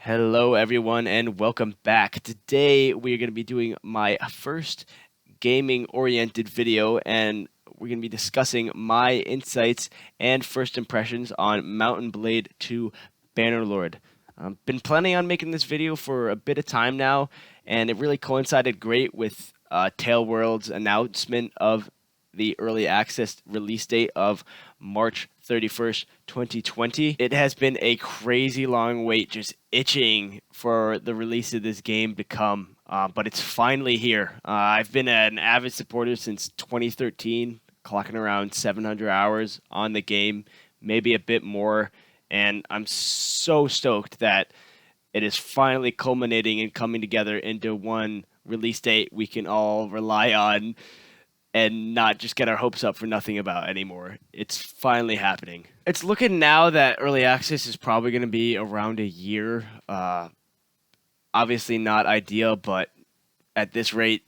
Hello, everyone, and welcome back. Today, we're going to be doing my first gaming oriented video, and we're going to be discussing my insights and first impressions on Mount and Blade 2 Bannerlord. Been planning on making this video for a bit of time now, and it really coincided great with Tailworld's announcement of the early access release date of March 31st, 2020. It has been a crazy long wait, just itching for the release of this game to come, but it's finally here. I've been an avid supporter since 2013, clocking around 700 hours on the game, maybe a bit more, and I'm so stoked that it is finally culminating and coming together into one release date we can all rely on and not just get our hopes up for nothing about anymore. It's finally happening. It's looking now that early access is probably going to be around a year. Obviously not ideal, but at this rate,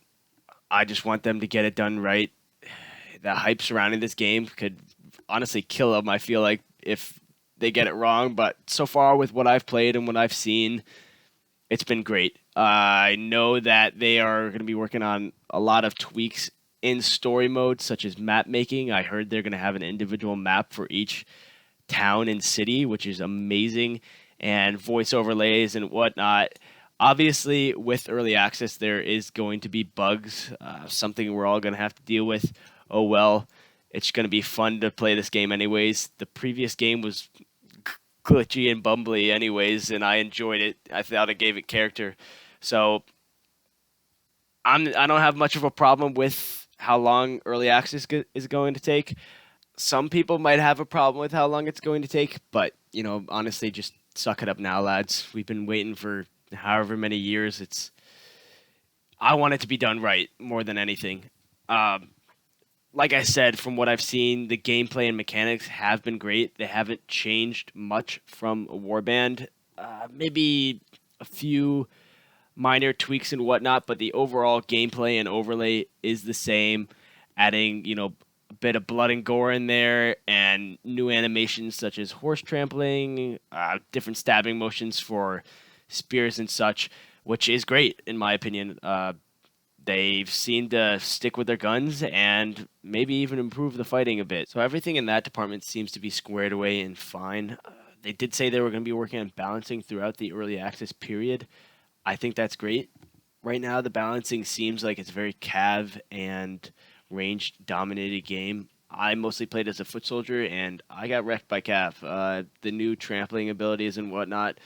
I just want them to get it done right. The hype surrounding this game could honestly kill them, I feel like, if they get it wrong. But so far, with what I've played and what I've seen, it's been great. I know that they are going to be working on a lot of tweaks in story mode, such as map making. I heard they're going to have an individual map for each town and city, which is amazing, and voice overlays and whatnot. Obviously, with early access, there is going to be bugs, something we're all going to have to deal with. Oh well, it's going to be fun to play this game anyways. The previous game was glitchy and bumbly anyways, and I enjoyed it. I thought it gave it character. So I don't have much of a problem with how long early access is going to take. Some people might have a problem with how long it's going to take, but honestly, just suck it up now, lads. We've been waiting for however many years. I want it to be done right more than anything. Like I said, from what I've seen, the gameplay and mechanics have been great. They haven't changed much from Warband. Maybe a few minor tweaks and whatnot, but the overall gameplay and overlay is the same. Adding, a bit of blood and gore in there, and new animations such as horse trampling, different stabbing motions for spears and such, which is great in my opinion. They've seemed to stick with their guns and maybe even improve the fighting a bit. So everything in that department seems to be squared away and fine. They did say they were going to be working on balancing throughout the early access period. I think that's great. Right now, the balancing seems like it's very cav and range dominated game. I mostly played as a foot soldier, and I got wrecked by cav. The new trampling abilities and whatnot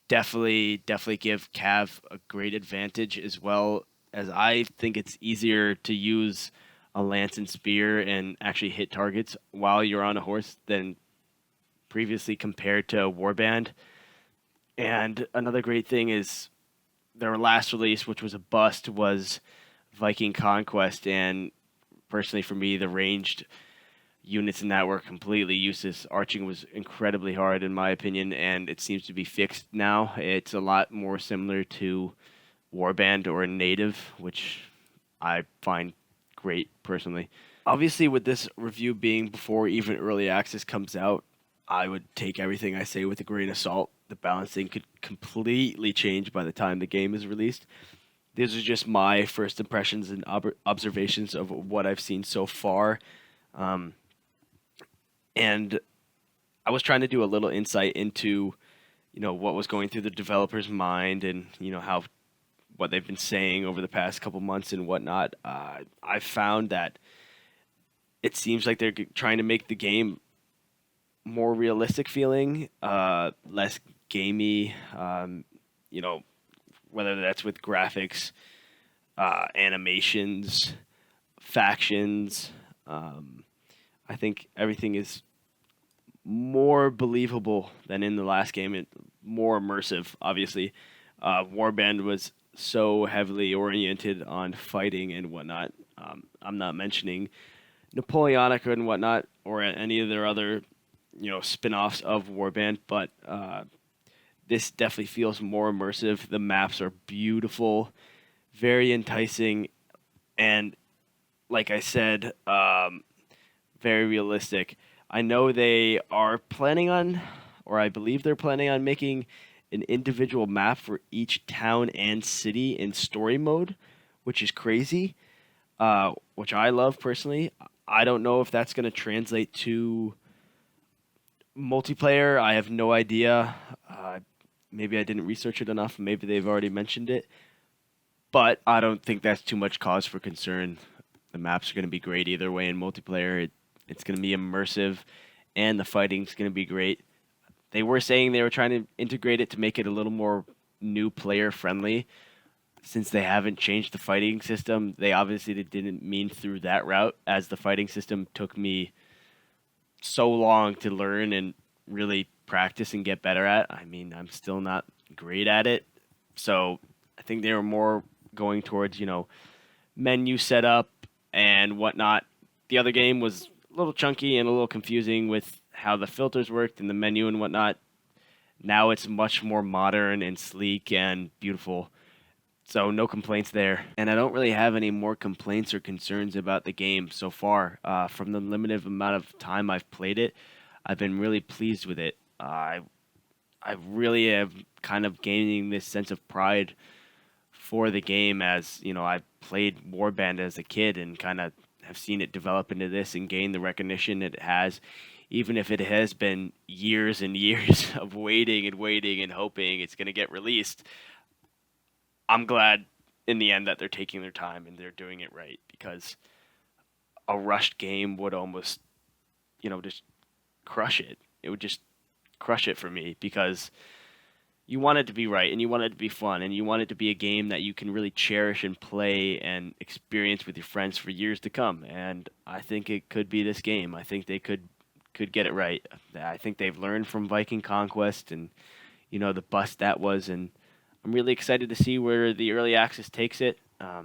definitely give cav a great advantage, as well as I think it's easier to use a lance and spear and actually hit targets while you're on a horse than previously compared to Warband. And another great thing is their last release, which was a bust, was Viking Conquest, and personally for me, the ranged units in that were completely useless. Arching was incredibly hard in my opinion, and it seems to be fixed now. It's a lot more similar to Warband or Native, which I find great personally. Obviously, with this review being before even early access comes out, I would take everything I say with a grain of salt. The balancing could completely change by the time the game is released. These are just my first impressions and observations of what I've seen so far. And I was trying to do a little insight into, what was going through the developer's mind, and, how what they've been saying over the past couple months and whatnot. I found that it seems like they're trying to make the game more realistic feeling, less gamey, whether that's with graphics, animations, factions. I think everything is more believable than in the last game, and more immersive, obviously. Warband was so heavily oriented on fighting and whatnot. I'm not mentioning Napoleonic and whatnot, or any of their other, spin-offs of Warband, but this definitely feels more immersive. The maps are beautiful, very enticing, and like I said, very realistic. I know they are planning on, or I believe they're planning on making an individual map for each town and city in story mode, which is crazy, which I love personally. I don't know if that's going to translate to multiplayer. I have no idea. Maybe I didn't research it enough. Maybe they've already mentioned it, but I don't think that's too much cause for concern. The maps are going to be great either way in multiplayer. It's going to be immersive, and the fighting's going to be great. They were saying they were trying to integrate it to make it a little more new player friendly. Since they haven't changed the fighting system, they obviously didn't mean through that route, as the fighting system took me so long to learn and really practice and get better at. I mean, I'm still not great at it. So I think they were more going towards, menu setup and whatnot. The other game was a little chunky and a little confusing with how the filters worked and the menu and whatnot. Now it's much more modern and sleek and beautiful. So no complaints there. And I don't really have any more complaints or concerns about the game so far. From the limited amount of time I've played it, I've been really pleased with it. I really am kind of gaining this sense of pride for the game, as I played Warband as a kid and kind of have seen it develop into this and gain the recognition it has, even if it has been years and years of waiting and hoping it's going to get released. I'm glad in the end that they're taking their time and they're doing it right, because a rushed game would almost, just crush it. It would just crush it for me, because you want it to be right and you want it to be fun and you want it to be a game that you can really cherish and play and experience with your friends for years to come. And I think it could be this game. I think they could get it right. I think they've learned from Viking Conquest and the bust that was, and I'm really excited to see where the early access takes it. I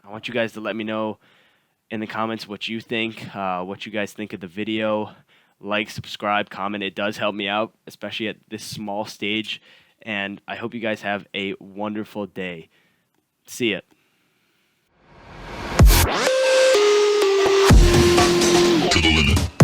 want you guys to let me know in the comments what you think, what you guys think of the video. Like, subscribe, comment. It does help me out, especially at this small stage. And I hope you guys have a wonderful day. See ya. To the limit.